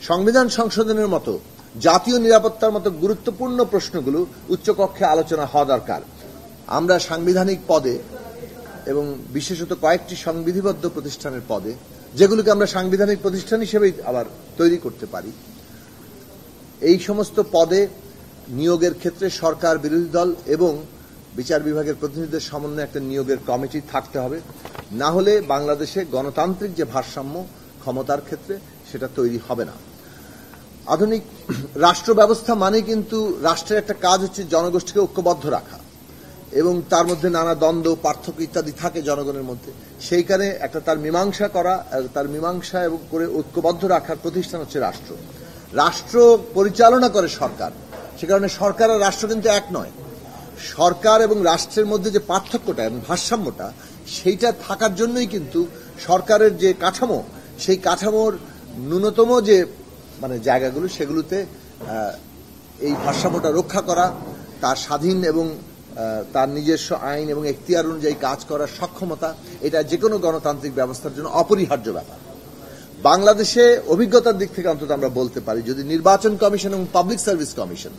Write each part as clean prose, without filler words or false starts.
সংবিধান সংশোধনের মতো জাতীয় নিরাপত্তার মতো গুরুত্বপূর্ণ প্রশ্নগুলো উচ্চকক্ষে আলোচনা হওয়া দরকার। আমরা সাংবিধানিক পদে এবং বিশেষত কয়েকটি সংবিধিবদ্ধ প্রতিষ্ঠানের পদে, যেগুলোকে আমরা সাংবিধানিক প্রতিষ্ঠান হিসেবেই আবার তৈরি করতে পারি, এই সমস্ত পদে নিয়োগের ক্ষেত্রে সরকার, বিরোধী দল এবং বিচার বিভাগের প্রতিনিধিদের সমন্বয়ে একটা নিয়োগের কমিটি থাকতে হবে। না হলে বাংলাদেশে গণতান্ত্রিক যে ভারসাম্য ক্ষমতার ক্ষেত্রে সেটা তৈরি হবে না। আধুনিক রাষ্ট্র ব্যবস্থা মানে কিন্তু রাষ্ট্রের একটা কাজ হচ্ছে জনগোষ্ঠীকে ঐক্যবদ্ধ রাখা, এবং তার মধ্যে নানা দ্বন্দ্ব, পার্থক্য ইত্যাদি থাকে জনগণের মধ্যে। সেইখানে একটা তার মীমাংসা করা, তার মীমাংসা এবং করে ঐক্যবদ্ধ রাখার প্রতিষ্ঠান হচ্ছে রাষ্ট্র। রাষ্ট্র পরিচালনা করে সরকার, সে কারণে সরকার আর রাষ্ট্র কিন্তু এক নয়। সরকার এবং রাষ্ট্রের মধ্যে যে পার্থক্যটা এবং ভারসাম্যটা, সেইটা থাকার জন্যই কিন্তু সরকারের যে কাঠামো, সেই কাঠামোর ন্যূনতম যে জায়গাগুলো, সেগুলোতে এই ভারসাম্যটা রক্ষা করা, তার স্বাধীন এবং তার নিজস্ব আইন এবং এখতিয়ার অনুযায়ী কাজ করার সক্ষমতা, এটা যে কোনো গণতান্ত্রিক ব্যবস্থার জন্য অপরিহার্য ব্যাপার। বাংলাদেশে অভিজ্ঞতার দিক থেকে অন্তত আমরা বলতে পারি, যদি নির্বাচন কমিশন এবং পাবলিক সার্ভিস কমিশন,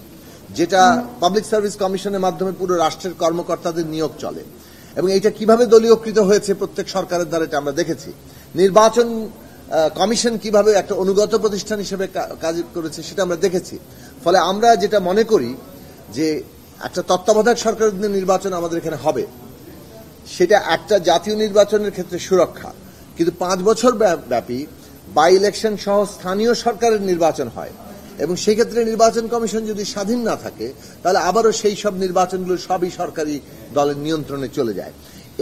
যেটা পাবলিক সার্ভিস কমিশনের মাধ্যমে পুরো রাষ্ট্রের কর্মকর্তাদের নিয়োগ চলে, এবং এটা কিভাবে দলীয়কৃত হয়েছে প্রত্যেক সরকারের দ্বারা, এটা আমরা দেখেছি। নির্বাচন কমিশন কিভাবে একটা অনুগত প্রতিষ্ঠান হিসেবে কাজ করেছে, সেটা আমরা দেখেছি। ফলে আমরা যেটা মনে করি যে একটা তত্ত্বাবধায়ক সরকারের নির্বাচন আমাদের এখানে হবে, সেটা একটা জাতীয় নির্বাচনের ক্ষেত্রে সুরক্ষা, কিন্তু 5 বছর ব্যাপী বাই ইলেকশন সহ স্থানীয় সরকারের নির্বাচন হয়, এবং সেই ক্ষেত্রে নির্বাচন কমিশন যদি স্বাধীন না থাকে, তাহলে আবারও সেই সব নির্বাচনগুলো সবই সরকারি দলের নিয়ন্ত্রণে চলে যায়।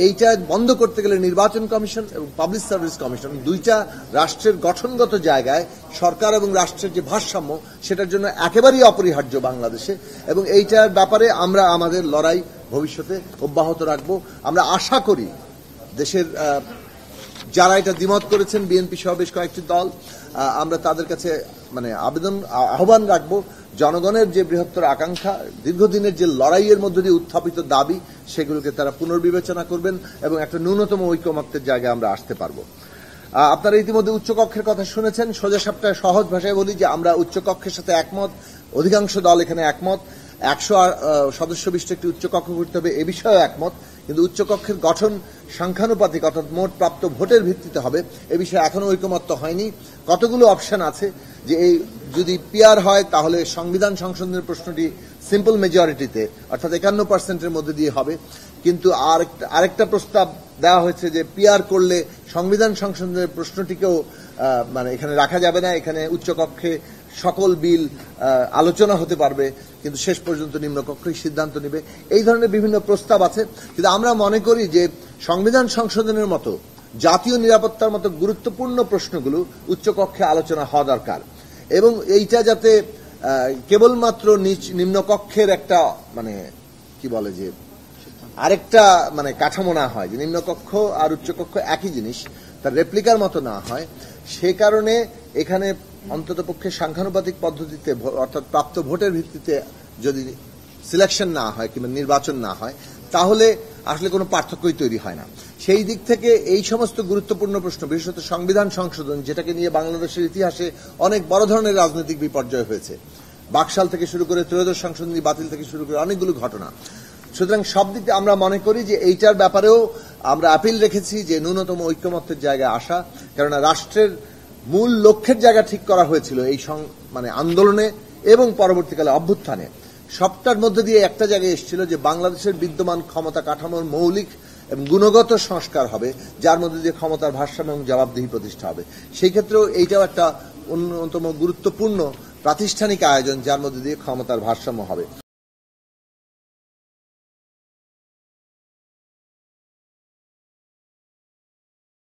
এইটা বন্ধ করতে গেলে নির্বাচন কমিশন এবং পাবলিক সার্ভিস কমিশন, দুইটা রাষ্ট্রের গঠনগত জায়গায় সরকার এবং রাষ্ট্রের যে ভারসাম্য, সেটার জন্য একেবারেই অপরিহার্য বাংলাদেশে। এবং এইটার ব্যাপারে আমরা আমাদের লড়াই ভবিষ্যতে অব্যাহত রাখব। আমরা আশা করি দেশের যারা এটা দ্বিমত করেছেন, বিএনপি সহ বেশ কয়েকটি দল, আমরা তাদের কাছে আহ্বান রাখবো, জনগণের যে বৃহত্তর আকাঙ্ক্ষা, দীর্ঘদিনের যে লড়াইয়ের মধ্য দিয়ে উত্থাপিত দাবি, সেগুলোকে তারা পুনর্বিবেচনা করবেন এবং একটা ন্যূনতম ঐকমত্যের জায়গায় আমরা আসতে পারবো। আপনারা ইতিমধ্যে উচ্চকক্ষের কথা শুনেছেন। সোজা সাপটা সহজ ভাষায় বলি যে আমরা উচ্চকক্ষের সাথে একমত, অধিকাংশ দল এখানে একমত। 100 সদস্য বিশিষ্ট একটি উচ্চকক্ষ করতে হবে, এ বিষয়েও একমত। কিন্তু উচ্চকক্ষের গঠন সংখ্যানুপাতিক, অর্থাৎ মোট প্রাপ্ত ভোটের ভিত্তিতে হবে, এ বিষয়ে এখনো ঐকমত্য হয়নি। কতগুলো অপশন আছে যে এই যদি পিআর হয় তাহলে সংবিধান সংশোধনের প্রশ্নটি সিম্পল মেজরিটিতে, অর্থাৎ 51% মধ্যে দিয়ে হবে। কিন্তু আরেকটা প্রস্তাব দেওয়া হয়েছে যে পিআর করলে সংবিধান সংশোধনের প্রশ্নটিকেও এখানে রাখা যাবে না, এখানে উচ্চকক্ষে সকল বিল আলোচনা হতে পারবে, কিন্তু শেষ পর্যন্ত নিম্নকক্ষই সিদ্ধান্ত নেবে। এই ধরনের বিভিন্ন প্রস্তাব আছে। কিন্তু আমরা মনে করি যে সংবিধান সংশোধনের মতো জাতীয় নিরাপত্তার মতো গুরুত্বপূর্ণ প্রশ্নগুলো উচ্চকক্ষে আলোচনা হওয়া দরকার, এবং এইটা যাতে কেবলমাত্র নিম্নকক্ষের একটা কি বলে যে আরেকটা কাঠামো না হয়, যে নিম্নকক্ষ আর উচ্চকক্ষ একই জিনিস, তার রেপ্লিকার মতো না হয়। সে কারণে এখানে অন্ততপক্ষে সংখ্যানুপাতিক পদ্ধতিতে, অর্থাৎ প্রাপ্ত ভোটের ভিত্তিতে যদি সিলেকশন না হয় কিংবা নির্বাচন না হয়, তাহলে আসলে কোনো পার্থক্যই তৈরি হয় না। সেই দিক থেকে এই সমস্ত গুরুত্বপূর্ণ প্রশ্ন, বিশেষত সংবিধান সংশোধন, যেটাকে নিয়ে বাংলাদেশের ইতিহাসে অনেক বড় ধরনের রাজনৈতিক বিপর্যয় হয়েছে, বাকশাল থেকে শুরু করে ত্রয়োদশ সংশোধনী বাতিল থেকে শুরু করে অনেকগুলো ঘটনা। সুতরাং সব দিক থেকে আমরা মনে করি যে এইটার ব্যাপারেও আমরা আপিল রেখেছি যে ন্যূনতম ঐকমত্যের জায়গায় আসা, কেননা রাষ্ট্রের মূল লক্ষ্যের জায়গা ঠিক করা হয়েছিল এই আন্দোলনে এবং পরবর্তীকালে অভ্যুত্থানে। সবটার মধ্যে দিয়ে একটা জায়গায় এসেছিল যে বাংলাদেশের বিদ্যমান ক্ষমতা কাঠামোর মৌলিক এবং গুণগত সংস্কার হবে, যার মধ্যে দিয়ে ক্ষমতার ভারসাম্য এবং জবাবদিহি প্রতিষ্ঠা হবে। সেই ক্ষেত্রেও এইটাও একটা অন্যতম গুরুত্বপূর্ণ প্রাতিষ্ঠানিক আয়োজন, যার মধ্যে দিয়ে ক্ষমতার ভারসাম্য হবে।